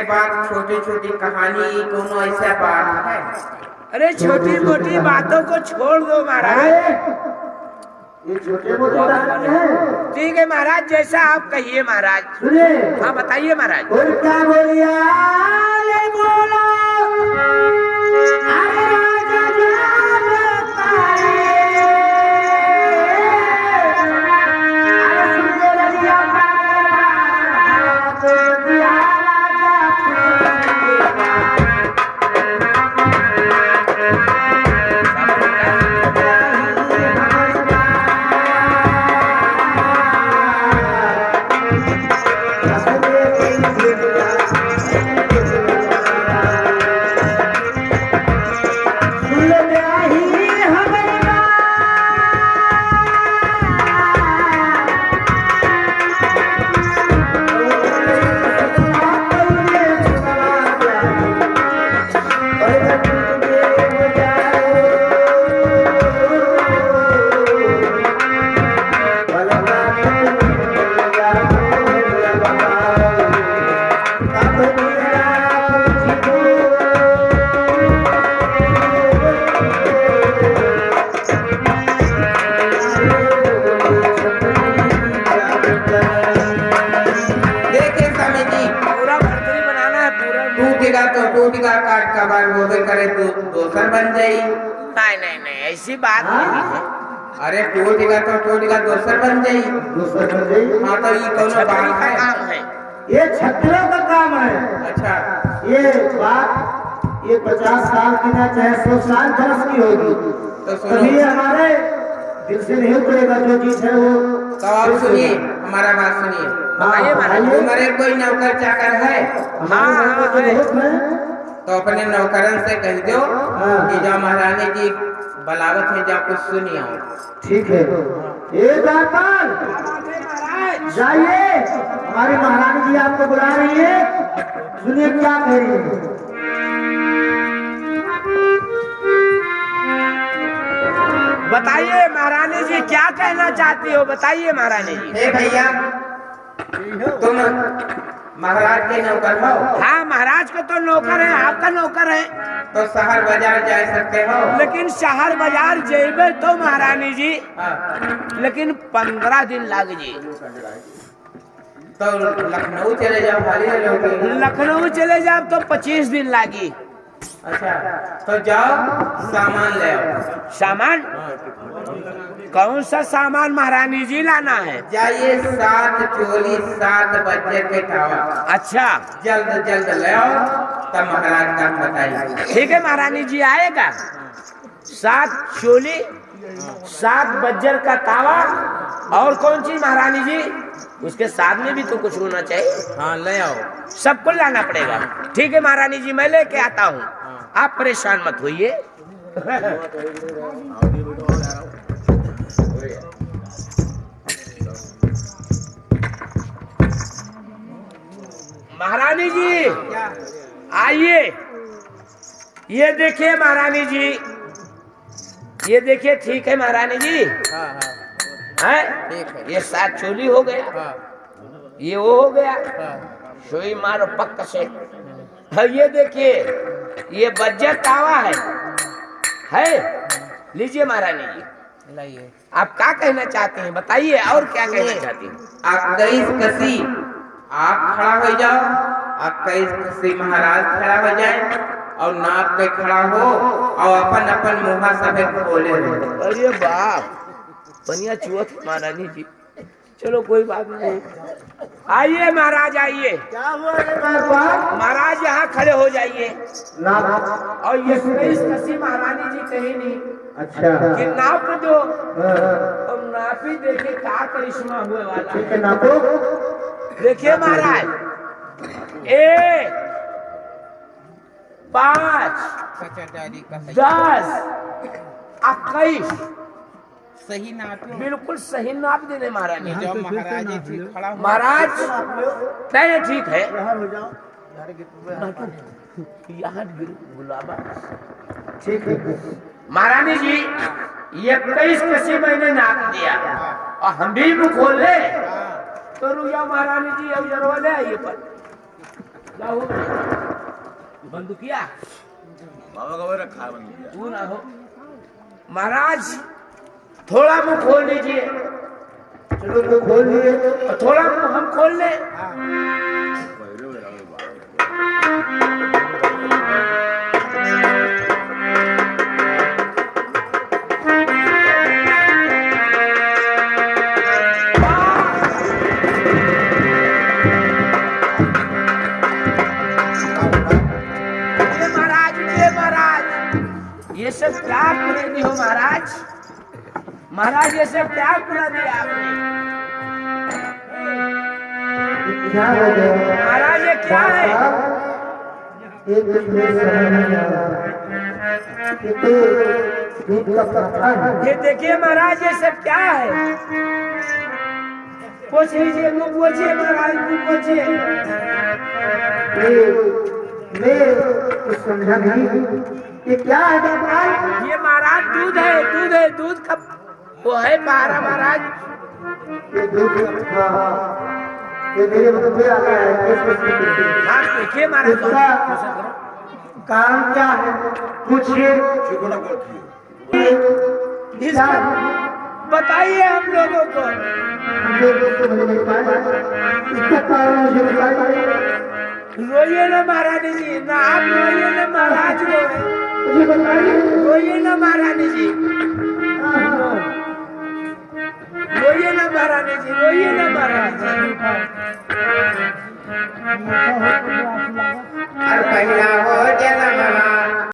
बात छोटी छोटी कहानी कोनो ऐसा बात है? अरे छोटी मोटी बातों को छोड़ दो महाराज। ये छोटे मोटे बात है। ठीक है महाराज, जैसा आप कहिए महाराज। सुनिए। हाँ बताइए महाराज। और क्या बोलिया ले बोला अरे राजा जान पाए अरे सुनने लगिया तो दिया काट का बार वो करे तो दोसर बन जाई। नहीं नहीं ऐसी बात नहीं है। अरे टूटेगा तो टूटेगा दोसर बन जाई। हाँ तो ये कौन बात है? काम है ये छत्रों का काम है। अच्छा ये बात ये 50 साल की ना चाहे 100 साल बरस की होगी तो कभी हमारे दिल से नहीं उतरेगा जो चीज है वो। तो आप सुनिए, हमारा बात सुनिए। तुम्हारे कोई नौकर चाकर है? हाँ है। तो अपने नौकरन से कह दो कि जो महारानी जी बलावत है जा कुछ सुनिए। ठीक है। एक बार जाइए, हमारी महारानी जी आपको बुला रही है, सुनिए क्या कह रही है। बताइए महारानी जी क्या कहना चाहती हो, बताइए महारानी जी। हे भैया तुम महाराज के नौकर हो? हाँ महाराज को तो नौकर है, आपका नौकर है। तो शहर बाजार जा सकते हो? लेकिन शहर बाजार जेबे तो महारानी जी लेकिन 15 दिन लग जी। तो लखनऊ चले जाओ, खाली लखनऊ चले जाओ तो 25 दिन लगी। अच्छा तो जाओ सामान ले आओ। सामान कौन सा सामान महारानी जी लाना है? जाइए 7 चोली 7 बजे के टावा। अच्छा जल्द जल्द ले आओ तब महाराज का बताइए। ठीक है महारानी जी आएगा। 7 चोली 7 बज्जर का तावा और कौन सी महारानी जी? उसके साथ में भी तो कुछ होना चाहिए। हाँ ले आओ, सबको लाना पड़ेगा। ठीक है महारानी जी मैं लेके आता हूँ, आप परेशान मत होइए। महारानी जी आइए, ये देखिए महारानी जी, ये देखिए। ठीक है महारानी जी। है ये 7 चोली हो गया, ये वो हो गया, सुई मारो पक्का से। ये देखिए ये बज्जर तावा है। लीजिए महारानी जी लाइए। आप क्या कहना चाहते हैं बताइए, और क्या कहना चाहती हैं? आप 23 कसी आप खड़ा हो जाओ, आप 23 कसी महाराज खड़ा हो जाए और नाप पे खड़ा हो और अपन अपन मुहा सभे खोले रहे। अरे बाप बनिया चुअत महारानी जी। चलो कोई बात नहीं, आइए महाराज आइए। क्या हुआ महाराज यहाँ खड़े हो जाइए। ना और ये 23 कसी महारानी जी कही नहीं। अच्छा कि नाप दो तो नापी देखिए क्या करिश्मा हुए वाला। ठीक है नापो। देखिए महाराज 1 5 10 21 सही नाप बिल्कुल सही नाप देने महारानी। जो महाराज जी खड़ा हो। महाराज नहीं ठीक है। यहाँ गुलाबा ठीक है महारानी जी, ये 21 कसी मैंने नाप दिया और हम भी मुँह खोल ले तो रुक जाओ महारानी जी। अब जरवा ले आइए पर क्या हो बंदूकिया बाबा का वही रखा है बंदूकिया। तू ना हो महाराज थोड़ा मुंह खोल लीजिए चलो तो खोल लिए। और थोड़ा मुंह हम खोल ले वही रे बाबा। ये सब क्या करे दी हो महाराज महाराज ये सब क्या करा दिया आपने क्या हो गया महाराज ये क्या है एक दिन में समझ नहीं आ रहा कि तो दूध का पत्थर है। ये देखिए महाराज ये सब क्या है पूछ लीजिए मुंह पूछिए महाराज मुंह पूछिए मैं कुछ समझा नहीं ये क्या है महाराज। ये महाराज दूध है दूध का वो है पारा महाराज ये दूध का ये मेरे मुंह पे आ गया है किस आप देखिए महाराज इसका काम क्या है पूछिए। चिकना कोठी है। इसका बताइए हम लोगों को मुझे कुछ समझ नहीं पाया इसका कारण मुझे बताइए। रोइए ना महारानी जी ना आप रोइए ना महाराज रोए मुझे बताइए। रोइए ना महारानी जी रोइए ना महारानी जी रोइए ना महारानी जी और पहला हो